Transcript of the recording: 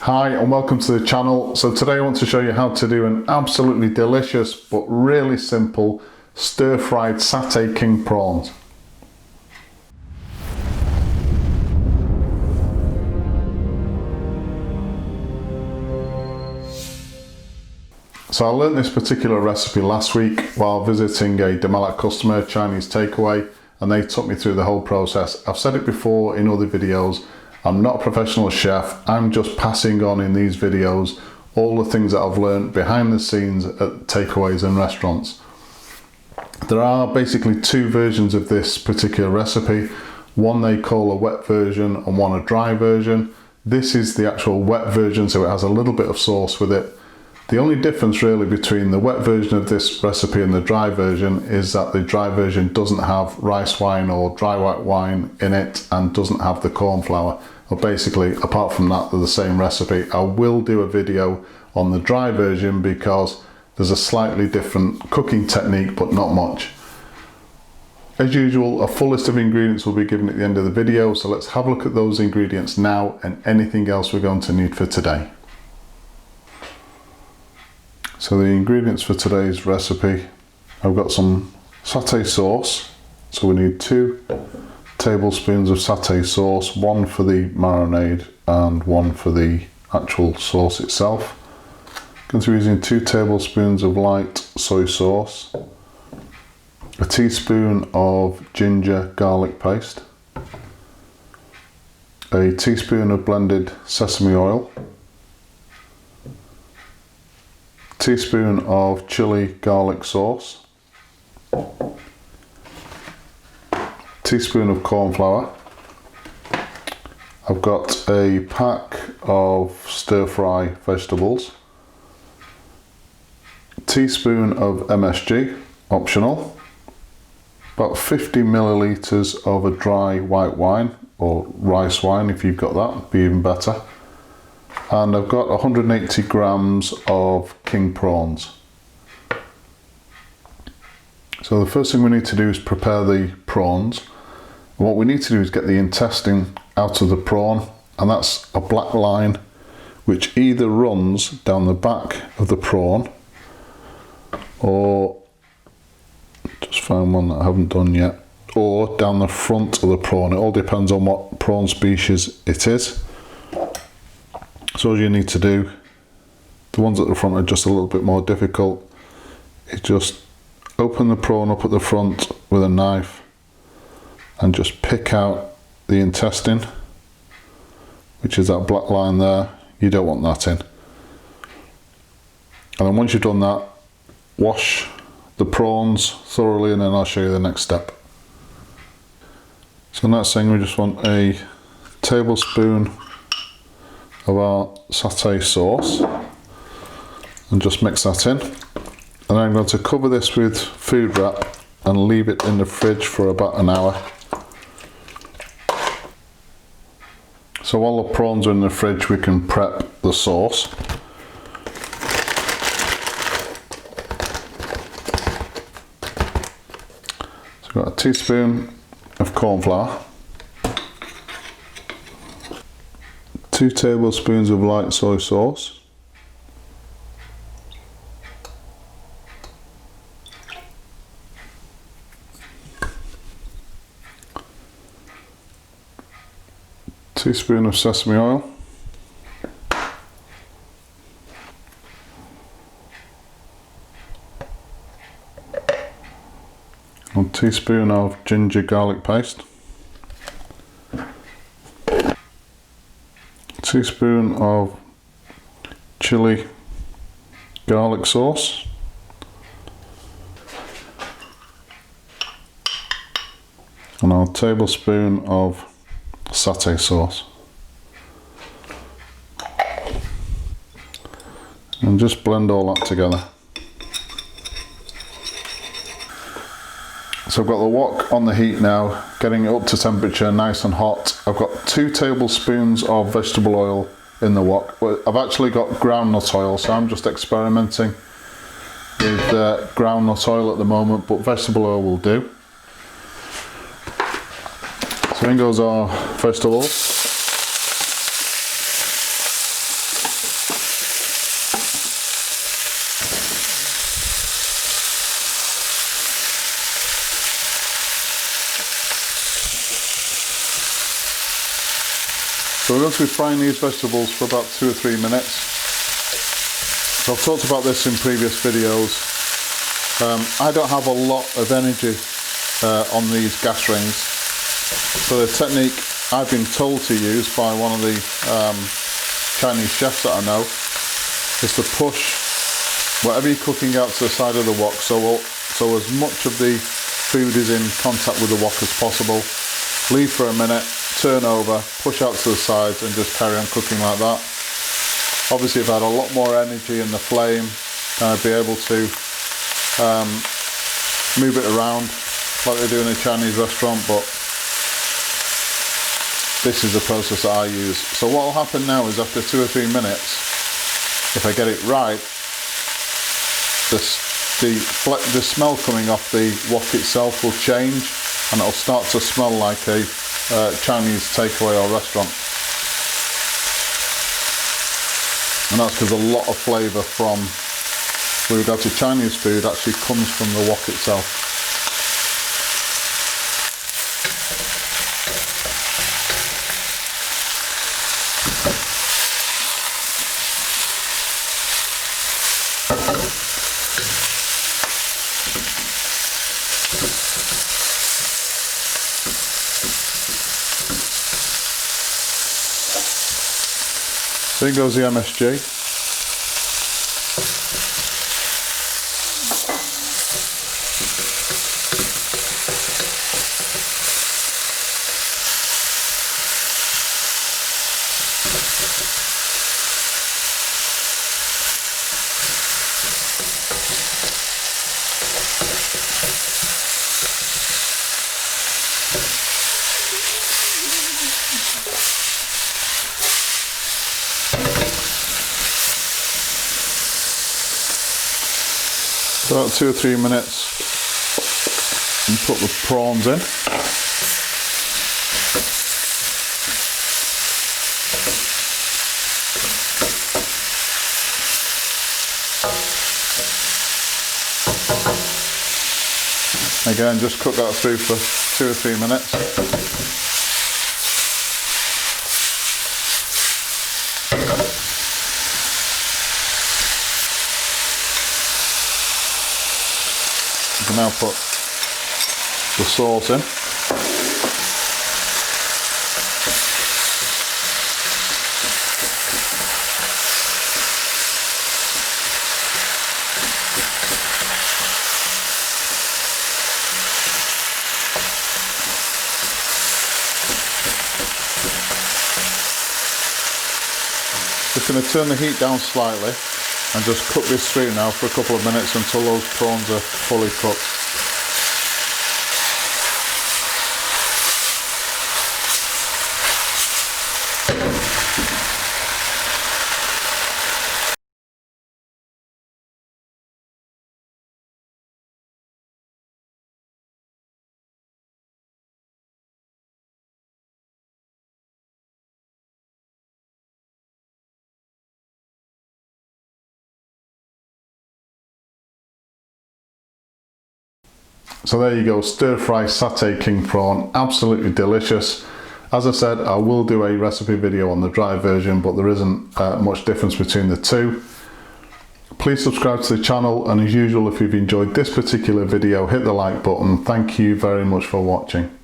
Hi and welcome to the channel. So today I want to show you how to do an absolutely delicious but really simple stir-fried satay king prawns. So I learned this particular recipe last week while visiting a Malat customer, Chinese takeaway, and they took me through the whole process. I've said it before in other videos, I'm not a professional chef, I'm just passing on in these videos all the things that I've learned behind the scenes at takeaways and restaurants. There are basically two versions of this particular recipe. One they call a wet version and one a dry version. This is the actual wet version, so it has a little bit of sauce with it. The only difference really between the wet version of this recipe and the dry version is that the dry version doesn't have rice wine or dry white wine in it and doesn't have the corn flour. But basically, apart from that, they're the same recipe. I will do a video on the dry version because there's a slightly different cooking technique, but not much. As usual, a full list of ingredients will be given at the end of the video, so let's have a look at those ingredients now and anything else we're going to need for today. So the ingredients for today's recipe, I've got some satay sauce. So we need 2 tablespoons of satay sauce, 1 for the marinade and 1 for the actual sauce itself. Going to be using 2 tablespoons of light soy sauce, a teaspoon of ginger garlic paste, a teaspoon of blended sesame oil, teaspoon of chili garlic sauce, teaspoon of corn flour. I've got a pack of stir-fry vegetables, teaspoon of MSG, optional, about 50 millilitres of a dry white wine or rice wine if you've got that, would be even better. And I've got 180 grams of king prawns. So the first thing we need to do is prepare the prawns. And what we need to do is get the intestine out of the prawn, and that's a black line which either runs down the back of the prawn, or just find one that I haven't done yet, or down the front of the prawn. It all depends on what prawn species it is. So all you need to do, the ones at the front are just a little bit more difficult, is just open the prawn up at the front with a knife and just pick out the intestine, which is that black line there. You don't want that in. And then once you've done that, wash the prawns thoroughly, and then I'll show you the next step. So next thing, we just want a tablespoon of our satay sauce and just mix that in, and then I'm going to cover this with food wrap and leave it in the fridge for about an hour. So while the prawns are in the fridge, we can prep the sauce. So I've got a teaspoon of corn flour, 2 tablespoons of light soy sauce, teaspoon of sesame oil, a teaspoon of ginger garlic paste, teaspoon of chili garlic sauce, and a tablespoon of satay sauce, and just blend all that together. So I've got the wok on the heat now, getting it up to temperature, nice and hot. I've got 2 tablespoons of vegetable oil in the wok. I've actually got groundnut oil, so I'm just experimenting with groundnut oil at the moment, but vegetable oil will do. So in goes our vegetables. we're going to be frying these vegetables for about 2 or 3 minutes. So I've talked about this in previous videos. I don't have a lot of energy on these gas rings. So the technique I've been told to use by one of the Chinese chefs that I know is to push whatever you're cooking out to the side of the wok, so as much of the food is in contact with the wok as possible. Leave for a minute, turn over, push out to the sides and just carry on cooking like that. Obviously if I had a lot more energy in the flame, then I'd be able to move it around like they do in a Chinese restaurant, but this is the process that I use. So what will happen now is after 2 or 3 minutes, if I get it right, the smell coming off the wok itself will change and it'll start to smell like a Chinese takeaway or restaurant. And that's because a lot of flavour from, with regard to Chinese food, actually comes from the wok itself. There goes the MSG. About 2 or 3 minutes and put the prawns in. Again, just cook that through for 2 or 3 minutes. You can now put the sauce in. Just going to turn the heat down slightly and just cook this through now for a couple of minutes until those prawns are fully cooked. So there you go, stir fry satay king prawn, absolutely delicious. As I said, I will do a recipe video on the dry version, but there isn't much difference between the two. Please subscribe to the channel, and as usual, if you've enjoyed this particular video, hit the like button. Thank you very much for watching.